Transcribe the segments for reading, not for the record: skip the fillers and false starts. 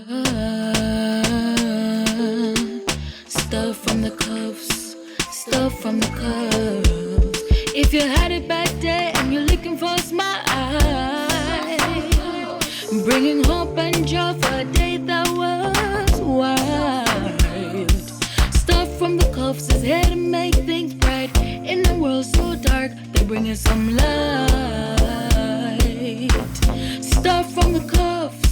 Stuff from the cuffs, stuff from the cuffs. If you had a bad day and you're looking for a smile, bringing hope and joy for a day that was wild. Stuff from the cuffs is here to make things bright. In a world so dark, they bring us some light. Stuff from the cuffs.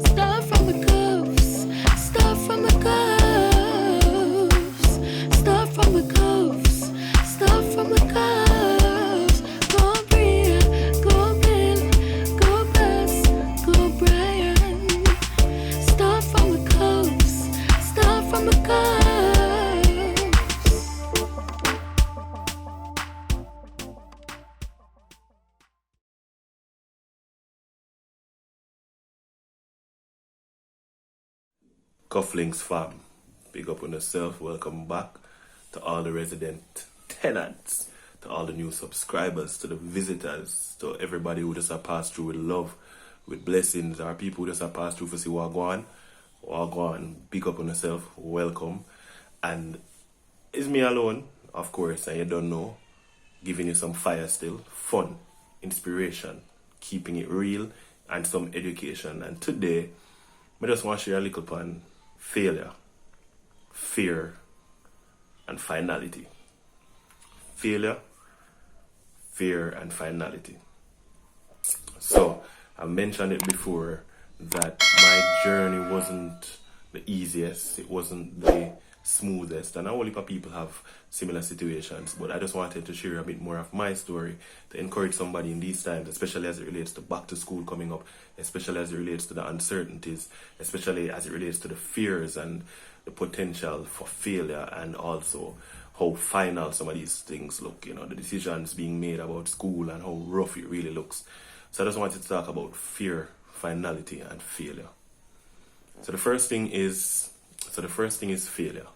Stuff from the cuffs, stuff from the cuffs, stuff from the cuffs, stuff from the cuffs. Go Bria, go Bill, go Bess, go Brian. Stuff from the cuffs, stuff from the cuffs. Cufflinks fam, big up on yourself. Welcome back to all the resident tenants, to all the new subscribers, to the visitors, to everybody who just have passed through with love, with blessings, or people who just have passed through for see Wagwan. Big up on yourself. Welcome. And it's me alone, of course, and you don't know, giving you some fire still, fun, inspiration, keeping it real, and some education. And today, I just want to share a little upon failure, fear, and finality. Failure, fear, and finality. So, I mentioned it before that my journey wasn't the easiest, it wasn't the smoothest, and a whole heap of people have similar situations, but I just wanted to share a bit more of my story to encourage somebody in these times, especially as it relates to back to school coming up, especially as it relates to the uncertainties, especially as it relates to the fears and the potential for failure, and also how final some of these things look, the decisions being made about school and how rough it really looks. So I just wanted to talk about fear, finality, and failure. So the first thing is failure.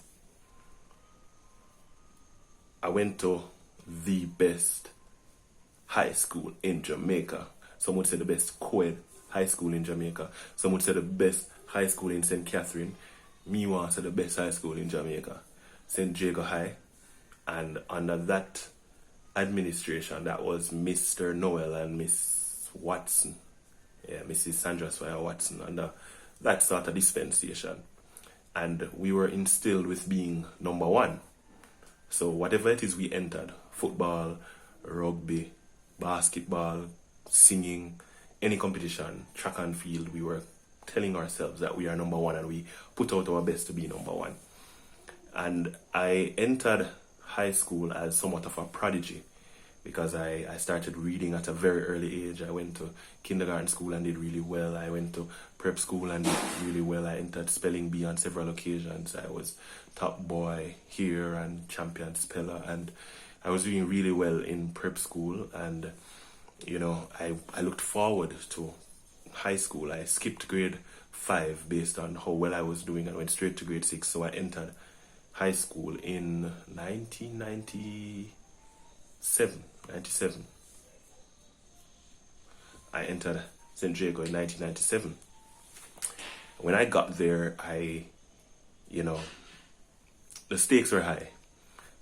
I went to the best high school in Jamaica. Some would say the best co-ed high school in Jamaica. Some would say the best high school in St. Catherine. Me want to say the best high school in Jamaica, St. Jago High. And under that administration, that was Mr. Noel and Miss Watson. Yeah, Mrs. Sandra Swire Watson, under that sort of dispensation. And we were instilled with being number one. So whatever it is we entered, football, rugby, basketball, singing, any competition, track and field, we were telling ourselves that we are number one and we put out our best to be number one. And I entered high school as somewhat of a prodigy because I started reading at a very early age. I went to kindergarten school and did really well. I went to prep school and did really well. I entered spelling bee on several occasions. I was top boy here and champion speller, and I was doing really well in prep school. And I looked forward to high school. I skipped grade 5 based on how well I was doing and went straight to grade 6. So I entered high school in 1997. I entered St. Jago in 1997. When I got there, the stakes were high.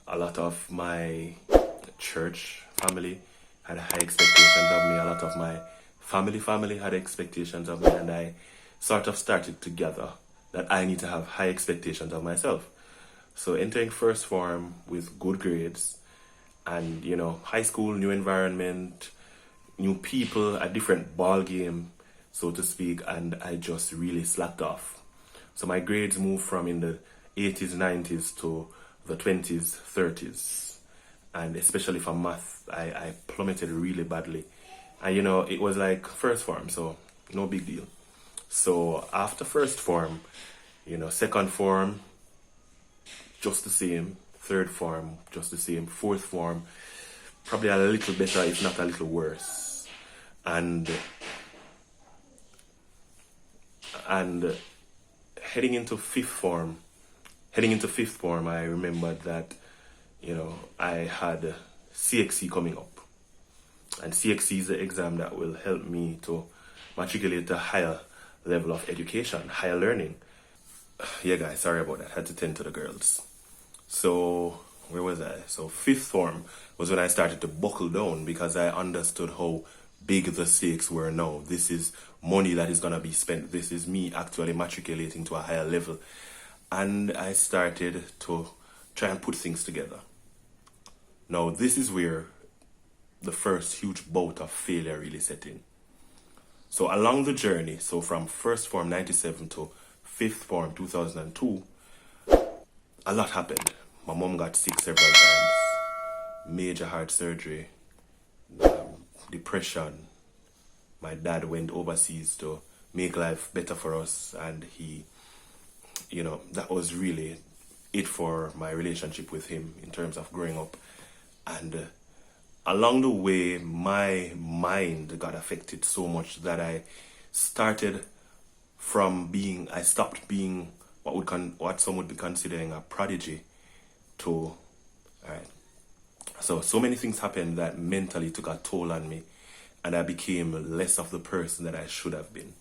A lot of my church family had high expectations of me. A lot of my family had expectations of me, and I sort of started to gather that I need to have high expectations of myself. So entering first form with good grades, and high school, new environment, new people, a different ball game, so to speak, and I just really slacked off. So my grades moved from in the 80s, 90s to the 20s, 30s. And especially for math, I plummeted really badly. And it was like first form, so no big deal. So after first form, second form, just the same. Third form, just the same. Fourth form, probably a little better, if not a little worse. And heading into fifth form, I remembered that, I had CXC coming up. And CXC is the exam that will help me to matriculate to higher level of education, higher learning. Yeah, guys, sorry about that. I had to tend to the girls. So, where was I? So, fifth form was when I started to buckle down because I understood how big the stakes were now. This is money that is going to be spent. This is me actually matriculating to a higher level. And I started to try and put things together. Now, this is where the first huge bout of failure really set in. So along the journey, so from first form 97 to fifth form 2002, a lot happened. My mom got sick several times, major heart surgery, depression. My dad went overseas to make life better for us, and he, that was really it for my relationship with him in terms of growing up. And along the way, my mind got affected so much that I stopped being what some would be considering a prodigy to, all right. So many things happened that mentally took a toll on me, and I became less of the person that I should have been.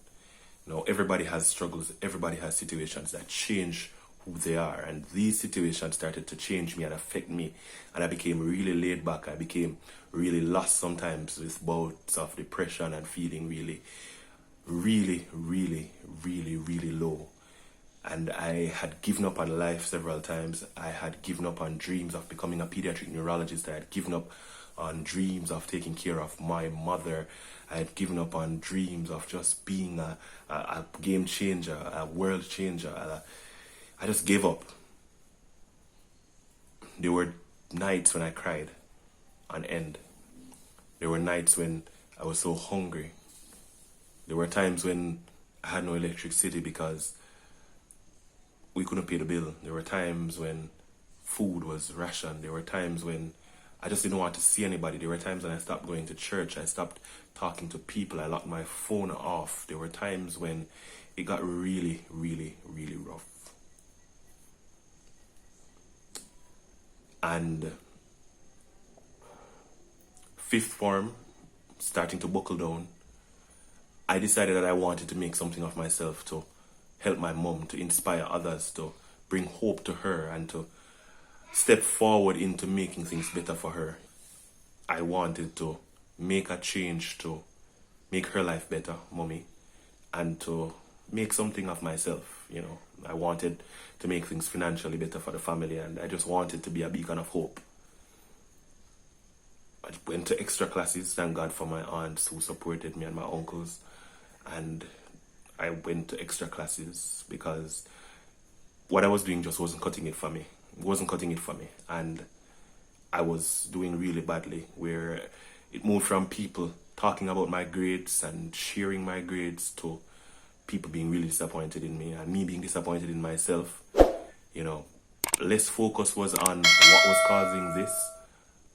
Everybody has struggles, everybody has situations that change who they are, and these situations started to change me and affect me, and I became really laid back. I became really lost sometimes with bouts of depression and feeling really, really, really, really, really low. And I had given up on life several times. I had given up on dreams of becoming a pediatric neurologist. I had given up on dreams of taking care of my mother. I had given up on dreams of just being a game changer, a world changer. I just gave up. There were nights when I cried on end. There were nights when I was so hungry. There were times when I had no electricity because we couldn't pay the bill. There were times when food was rationed. There were times when I just didn't want to see anybody. There were times when I stopped going to church. I stopped talking to people. I locked my phone off. There were times when it got really, really, really rough. And fifth form, starting to buckle down, I decided that I wanted to make something of myself to help my mom, to inspire others, to bring hope to her, and to step forward into making things better for her. I wanted to make a change to make her life better, mommy, and to make something of myself. I wanted to make things financially better for the family, and I just wanted to be a beacon of hope. I went to extra classes, thank God for my aunts who supported me and my uncles, and I went to extra classes because what I was doing just wasn't cutting it for me. And I was doing really badly, where it moved from people talking about my grades and sharing my grades to people being really disappointed in me and me being disappointed in myself. Less focus was on what was causing this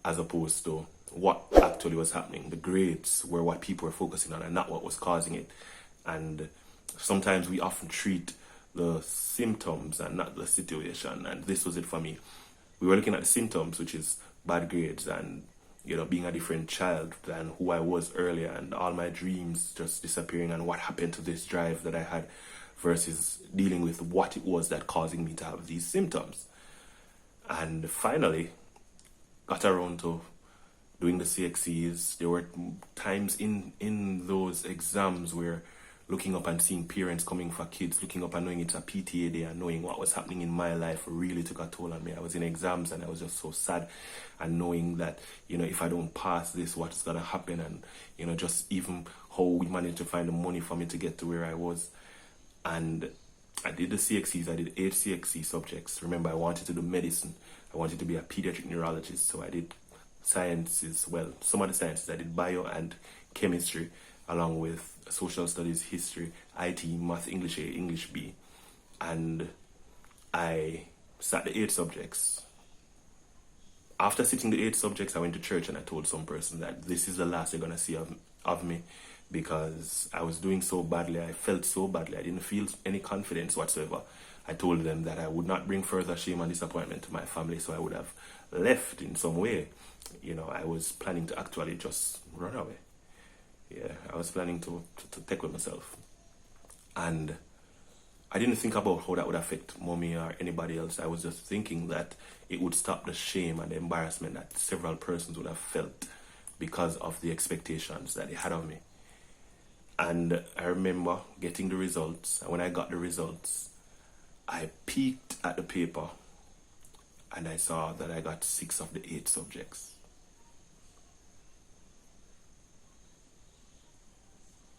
as opposed to what actually was happening. The grades were what people were focusing on and not what was causing it. And sometimes we often treat the symptoms and not the situation, and this was it for me. We were looking at the symptoms, which is bad grades and being a different child than who I was earlier, and all my dreams just disappearing, and what happened to this drive that I had, versus dealing with what it was that causing me to have these symptoms. And finally got around to doing the CXCs. There were times in those exams where looking up and seeing parents coming for kids, looking up and knowing it's a PTA day and knowing what was happening in my life really took a toll on me. I was in exams and I was just so sad, and knowing that, if I don't pass this, what's going to happen, and, just even how we managed to find the money for me to get to where I was. And I did the CXCs, I did 8 CXC subjects. Remember, I wanted to do medicine. I wanted to be a pediatric neurologist, so I did sciences, some of the sciences. I did bio and chemistry, along with social studies, history, IT, math, English A, English B. And I sat the 8 subjects. After sitting the 8 subjects, I went to church and I told some person that this is the last you're going to see of me, because I was doing so badly. I felt so badly. I didn't feel any confidence whatsoever. I told them that I would not bring further shame and disappointment to my family, so I would have left in some way. I was planning to actually just run away. Yeah, I was planning to take with myself. And I didn't think about how that would affect mommy or anybody else. I was just thinking that it would stop the shame and the embarrassment that several persons would have felt because of the expectations that they had of me. And I remember getting the results. And when I got the results, I peeked at the paper and I saw that I got 6 of the 8 subjects.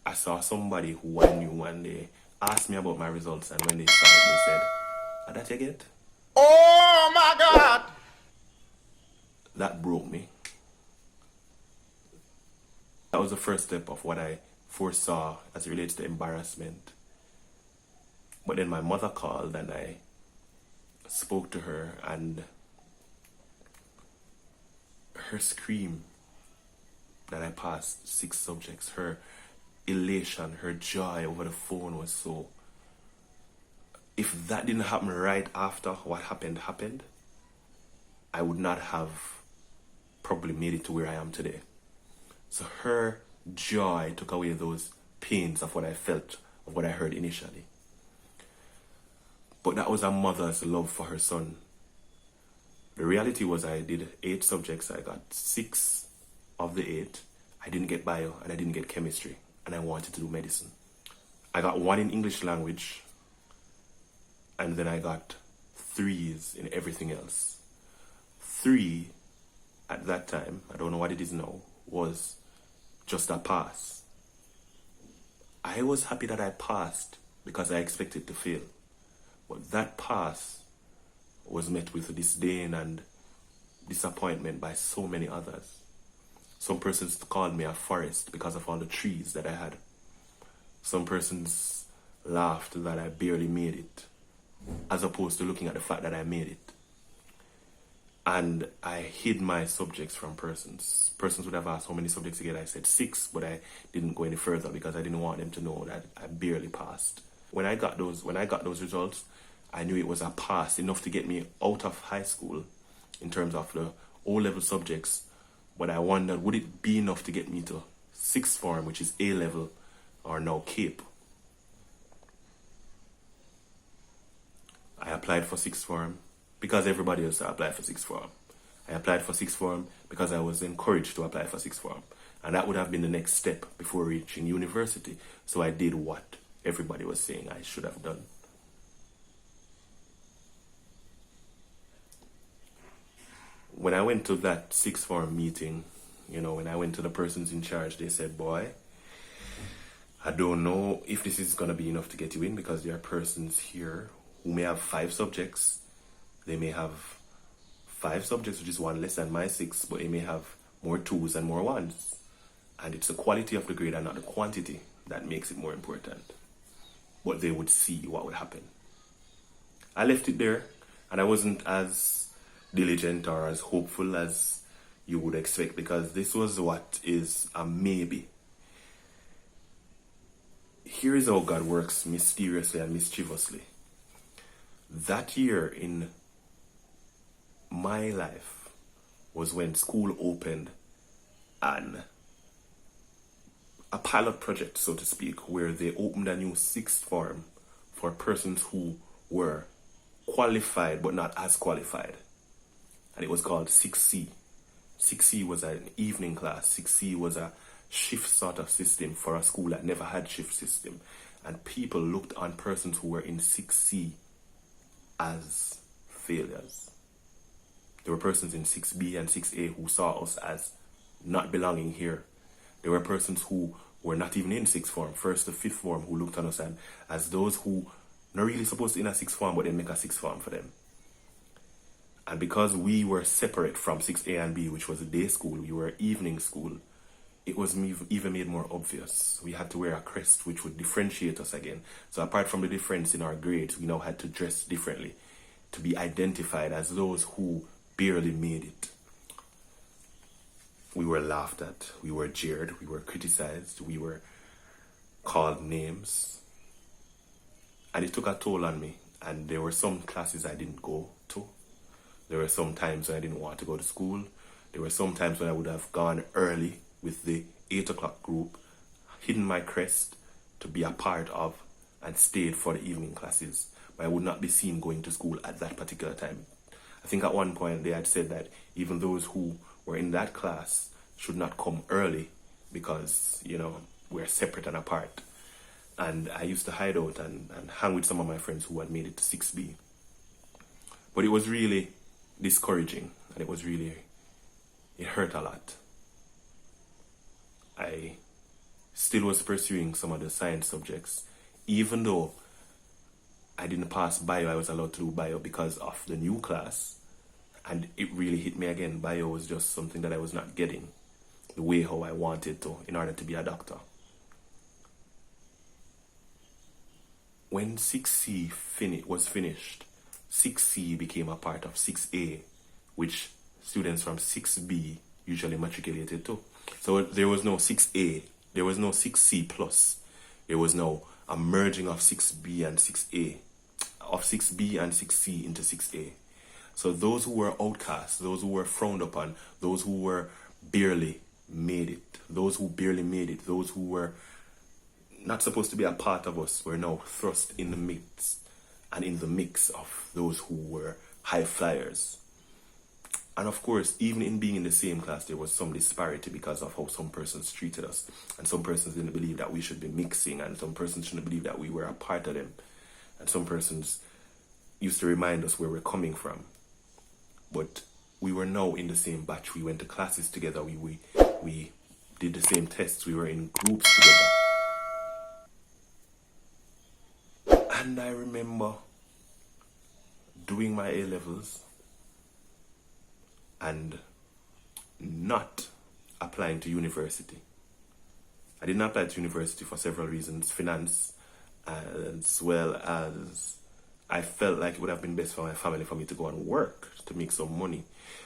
I saw somebody who I knew and they asked me about my results, and when they saw it, they said, "How that you get?" Oh my God! That broke me. That was the first step of what I foresaw as it relates to embarrassment. But then my mother called and I spoke to her, and her scream that I passed 6 subjects, her elation, her joy over the phone was so... If that didn't happen right after what happened, I would not have probably made it to where I am today. So her joy took away those pains of what I felt, of what I heard initially. But that was a mother's love for her son. The reality was I did 8 subjects, I got 6 of the 8. I didn't get bio and I didn't get chemistry, and I wanted to do medicine. I got 1 in English language, and then I got 3s in everything else. 3 at that time, I don't know what it is now, was just a pass. I was happy that I passed because I expected to fail. But that pass was met with disdain and disappointment by so many others. Some persons called me a forest because of all the trees that I had. Some persons laughed that I barely made it, as opposed to looking at the fact that I made it. And I hid my subjects from persons. Persons would have asked how many subjects again. I said 6, but I didn't go any further because I didn't want them to know that I barely passed. When I got those results, I knew it was a pass, enough to get me out of high school in terms of the O-level subjects. But I wondered, would it be enough to get me to 6th form, which is A-level, or now CAPE? I applied for 6th form because everybody else applied for 6th form. I applied for 6th form because I was encouraged to apply for 6th form. And that would have been the next step before reaching university. So I did what everybody was saying I should have done. When I went to that 6th form meeting, when I went to the persons in charge, they said, "Boy, I don't know if this is going to be enough to get you in, because there are persons here who may have 5 subjects. They may have 5 subjects, which is 1 less than my 6, but they may have more 2s and more 1s. And it's the quality of the grade and not the quantity that makes it more important." But they would see what would happen. I left it there, and I wasn't as diligent or as hopeful as you would expect, because this was what is a maybe. Here is how God works mysteriously and mischievously. That year in my life was when school opened, and a pilot project, so to speak, where they opened a new 6th form for persons who were qualified but not as qualified. And it was called 6C. 6C was an evening class. 6C was a shift sort of system for a school that never had shift system. And people looked on persons who were in 6C as failures. There were persons in 6B and 6A who saw us as not belonging here. There were persons who were not even in 6th form, 1st to 5th form, who looked on us and as those who not really supposed to in a 6th form, but they make a 6th form for them. And because we were separate from 6A and B, which was a day school, we were evening school, it was even made more obvious. We had to wear a crest which would differentiate us again. So apart from the difference in our grades, we now had to dress differently to be identified as those who barely made it. We were laughed at, we were jeered, we were criticized, we were called names. And it took a toll on me. And there were some classes I didn't go to. There were some times when I didn't want to go to school. There were some times when I would have gone early with the 8 o'clock group, hidden my crest to be a part of and stayed for the evening classes, but I would not be seen going to school at that particular time. I think at one point they had said that even those who were in that class should not come early because, we're separate and apart. And I used to hide out and hang with some of my friends who had made it to 6B. But it was really discouraging, and it hurt a lot. I still was pursuing some of the science subjects, even though I didn't pass bio. I was allowed to do bio because of the new class, and it really hit me again. Bio was just something that I was not getting the way how I wanted to in order to be a doctor. When 6C was finished, 6C became a part of 6A, which students from 6B usually matriculated to. So there was no 6A, there was no 6C plus. There was no a merging of 6B and 6A, of 6B and 6C into 6A. So those who were outcasts, those who were frowned upon, those who were barely made it, those who were not supposed to be a part of us, were now thrust in the mix, and in the mix of those who were high flyers. And of course, even in being in the same class, there was some disparity because of how some persons treated us. And some persons didn't believe that we should be mixing, and some persons shouldn't believe that we were a part of them. And some persons used to remind us where we're coming from. But we were now in the same batch. We went to classes together. We did the same tests. We were in groups together. And I remember doing my A-levels and not applying to university. I didn't apply to university for several reasons. Finance, as well as I felt like it would have been best for my family for me to go and work to make some money.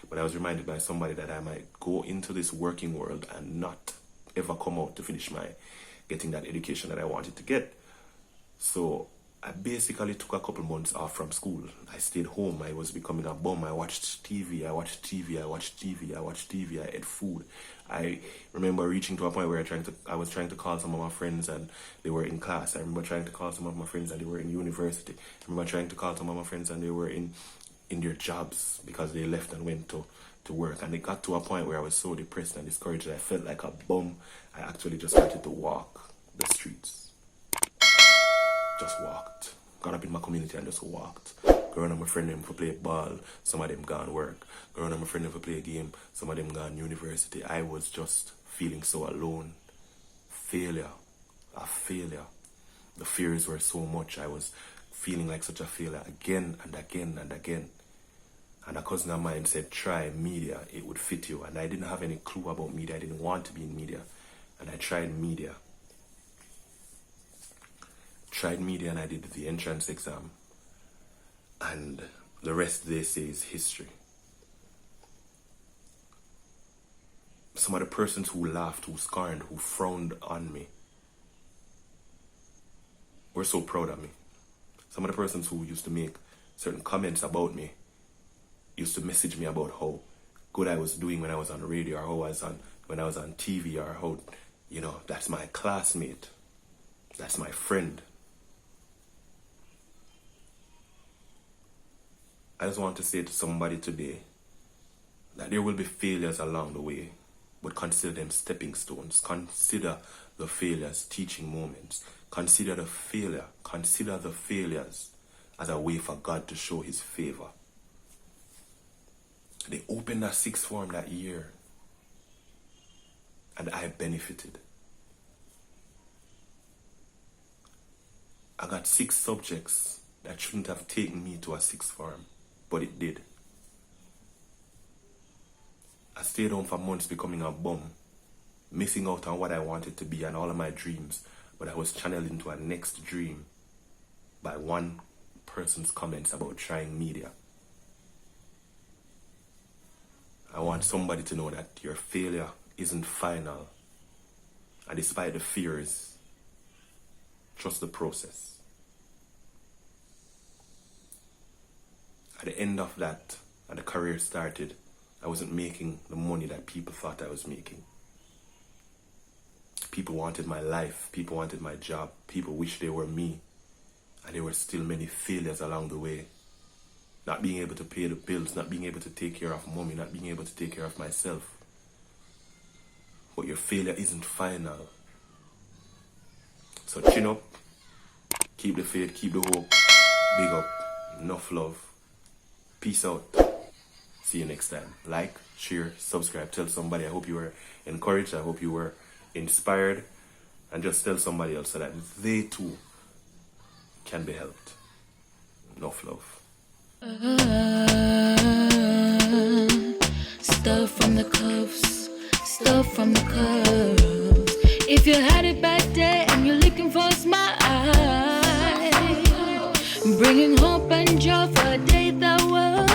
But I was reminded by somebody that I might go into this working world and not ever come out to finish getting that education that I wanted to get. So I basically took a couple months off from school. I stayed home. I was becoming a bum. I watched TV. I ate food. I remember reaching to a point where I was trying to call some of my friends and they were in class. I remember trying to call some of my friends and they were in university. I remember trying to call some of my friends and they were in their jobs because they left and went to work. And it got to a point where I was so depressed and discouraged that I felt like a bum. I actually just started to walk the streets. Just walked. Got up in my community and just walked. Going on my friend them for play ball, some of them gone work. Going on my friend them for play a game, some of them gone university. I was just feeling so alone. A failure. The fears were so much. I was feeling like such a failure again and again and again. And a cousin of mine said, try media, it would fit you. And I didn't have any clue about media. I didn't want to be in media. And I tried media. And I did the entrance exam, and the rest they say is history. Some of the persons who laughed, who scorned, who frowned on me were so proud of me. Some of the persons who used to make certain comments about me used to message me about how good I was doing when I was on the radio, or when I was on TV, or how, that's my classmate, that's my friend. I just want to say to somebody today that there will be failures along the way, but consider them stepping stones. Consider the failures teaching moments. Consider the failures as a way for God to show his favor. They opened a sixth form that year, and I benefited. I got 6 subjects that shouldn't have taken me to a sixth form. But it did. I stayed home for months becoming a bum, missing out on what I wanted to be and all of my dreams, but I was channeled into a next dream by one person's comments about trying media. I want somebody to know that your failure isn't final, and despite the fears, trust the process. At the end of that, and the career started, I wasn't making the money that people thought I was making. People wanted my life. People wanted my job. People wished they were me. And there were still many failures along the way. Not being able to pay the bills, not being able to take care of mommy, not being able to take care of myself. But your failure isn't final. So chin up, keep the faith, keep the hope, big up, enough love. Peace out. See you next time. Like, share, subscribe, tell somebody. I hope you were encouraged, I hope you were inspired. And just tell somebody else so that they too can be helped. Enough love. Stuff from the cuffs, stuff from the cuffs. If you had it back there and you're looking for a smile, bringing hope and joy for a day that was.